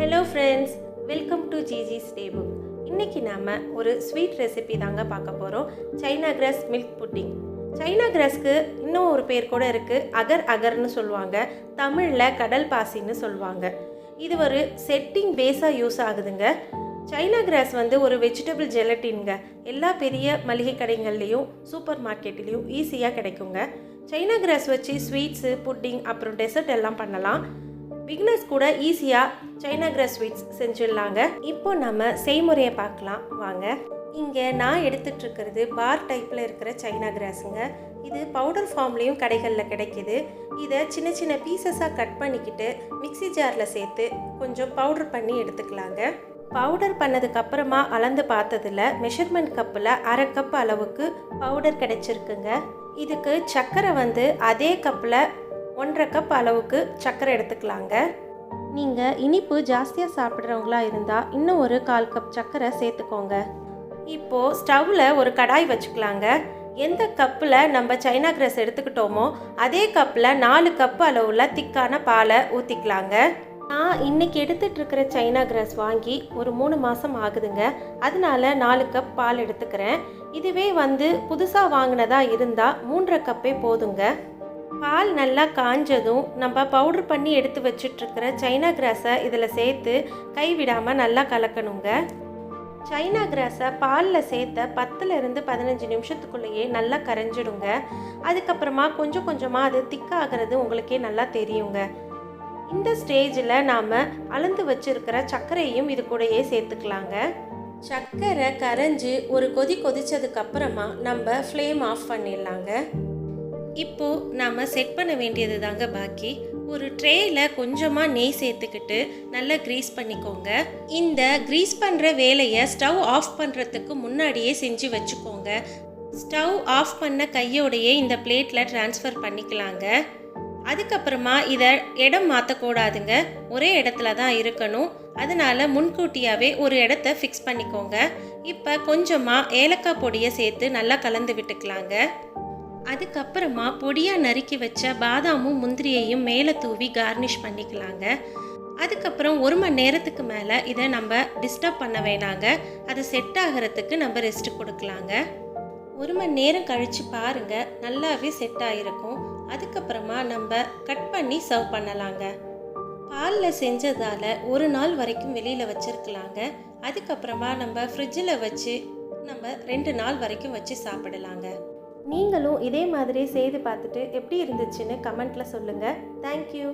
Hello friends, welcome to Gigi's day book. இன்றைக்கி நாம் ஒரு ஸ்வீட் ரெசிபி தாங்க பார்க்க போகிறோம். China grass milk pudding. China கிராஸ்க்கு இன்னும் ஒரு பேர் கூட இருக்குது, அகர்னு சொல்லுவாங்க. தமிழில் கடல் பாசின்னு சொல்லுவாங்க. இது ஒரு செட்டிங் பேஸாக யூஸ் ஆகுதுங்க. சைனா கிராஸ் ஒரு வெஜிடபிள் ஜெலட்டின்ங்க. எல்லா பெரிய மளிகை கடைகள்லேயும் சூப்பர் மார்க்கெட்லேயும் ஈஸியாக கிடைக்குங்க. சைனா கிராஸ் வச்சு ஸ்வீட்ஸு, புட்டிங், அப்புறம் டெசர்ட் எல்லாம் பண்ணலாம். பிகினர்ஸ் கூட ஈஸியாக சைனா கிராஸ் ஸ்வீட்ஸ் செஞ்சிடலாங்க. இப்போ நம்ம செய்முறையை பார்க்கலாம் வாங்க. இங்கே நான் எடுத்துகிட்டு இருக்கிறது பார் டைப்பில் இருக்கிற சைனா கிராஸுங்க. இது பவுடர் ஃபார்ம்லேயும் கடைகளில் கிடைக்கிது. இதை சின்ன சின்ன பீசஸாக கட் பண்ணிக்கிட்டு மிக்சி ஜாரில் சேர்த்து கொஞ்சம் பவுடர் பண்ணி எடுத்துக்கலாங்க. பவுடர் பண்ணதுக்கப்புறமா அளந்து பார்த்ததில் மெஷர்மெண்ட் கப்பில் 1/2 கப் அளவுக்கு பவுடர் கிடைச்சிருக்குங்க. இதுக்கு சர்க்கரை அதே கப்பில் 1/2 கப் அளவுக்கு சர்க்கரை எடுத்துக்கலாங்க. நீங்கள் இனிப்பு ஜாஸ்தியாக சாப்பிட்றவங்களா இருந்தால் இன்னும் ஒரு 1/4 கப் சர்க்கரை சேர்த்துக்கோங்க. இப்போது ஸ்டவ்வில் ஒரு கடாய் வச்சுக்கலாங்க. எந்த கப்பில் நம்ம சைனா கிராஸ் எடுத்துக்கிட்டோமோ அதே கப்பில் 4 கப் அளவில் திக்கான பாலை ஊற்றிக்கலாங்க. நான் இன்றைக்கி எடுத்துகிட்ருக்கிற சைனா கிராஸ் வாங்கி ஒரு 3 மாதம் ஆகுதுங்க. அதனால 4 கப் பால் எடுத்துக்கிறேன். இதுவே புதுசாக வாங்கினதாக இருந்தால் 3/2 கப்பே போதுங்க. பால் நல்லா காஞ்சதும் நம்ம பவுடர் பண்ணி எடுத்து வச்சிட்ருக்கிற சைனா கிராஸை இதில் சேர்த்து கைவிடாமல் நல்லா கலக்கணுங்க. சைனா கிராஸை பாலில் சேர்த்த 10லேருந்து 15 நிமிஷத்துக்குள்ளேயே நல்லா கரைஞ்சிடுங்க. அதுக்கப்புறமா கொஞ்சம் கொஞ்சமாக அது திக்காகிறது உங்களுக்கே நல்லா தெரியுங்க. இந்த ஸ்டேஜில் நாம் அளந்து வச்சிருக்கிற சர்க்கரையும் இது கூடயே சேர்த்துக்கலாங்க. சர்க்கரை கரைஞ்சி ஒரு கொதிச்சதுக்கப்புறமா நம்ம ஃப்ளேம் ஆஃப் பண்ணிடலாங்க. இப்போது நாம் செட் பண்ண வேண்டியது தாங்க பாக்கி. ஒரு ட்ரேயில் கொஞ்சமாக நெய் சேர்த்துக்கிட்டு நல்லா க்ரீஸ் பண்ணிக்கோங்க. இந்த க்ரீஸ் பண்ணுற வேலையை ஸ்டவ் ஆஃப் பண்ணுறதுக்கு முன்னாடியே செஞ்சு வச்சுக்கோங்க. ஸ்டவ் ஆஃப் பண்ண கையோடையே இந்த பிளேட்டில் ட்ரான்ஸ்ஃபர் பண்ணிக்கலாங்க. அதுக்கப்புறமா இதை இடம் மாற்றக்கூடாதுங்க, ஒரே இடத்துல தான் இருக்கணும். அதனால் முன்கூட்டியாகவே ஒரு இடத்த ஃபிக்ஸ் பண்ணிக்கோங்க. இப்போ கொஞ்சமாக ஏலக்காய் பொடியை சேர்த்து நல்லா கலந்து விட்டுக்கலாங்க. அதுக்கப்புறமா பொடியாக நறுக்கி வச்ச பாதாமும் முந்திரியையும் மேலே தூவி கார்னிஷ் பண்ணிக்கலாங்க. அதுக்கப்புறம் 1 மணி நேரத்துக்கு மேலே இதை நம்ம டிஸ்டர்ப் பண்ண வேணாங்க. அது செட் ஆகிறதுக்கு நம்ம ரெஸ்ட் கொடுக்கலாங்க. 1 மணி நேரம் கழித்து பாருங்கள், நல்லாவே செட் ஆகிருக்கும். அதுக்கப்புறமா நம்ம கட் பண்ணி சர்வ் பண்ணலாங்க. பாலில் செஞ்சதால் 1 நாள் வரைக்கும் வெளியில் வச்சுருக்கலாங்க. அதுக்கப்புறமா நம்ம ஃப்ரிட்ஜில் வச்சு நம்ம 2 நாள் வரைக்கும் வச்சு சாப்பிடலாங்க. நீங்களும் இதே மாதிரி செய்து பார்த்துட்டு எப்படி இருந்துச்சுன்னு கமெண்ட்டில் சொல்லுங்கள். தேங்க்யூ.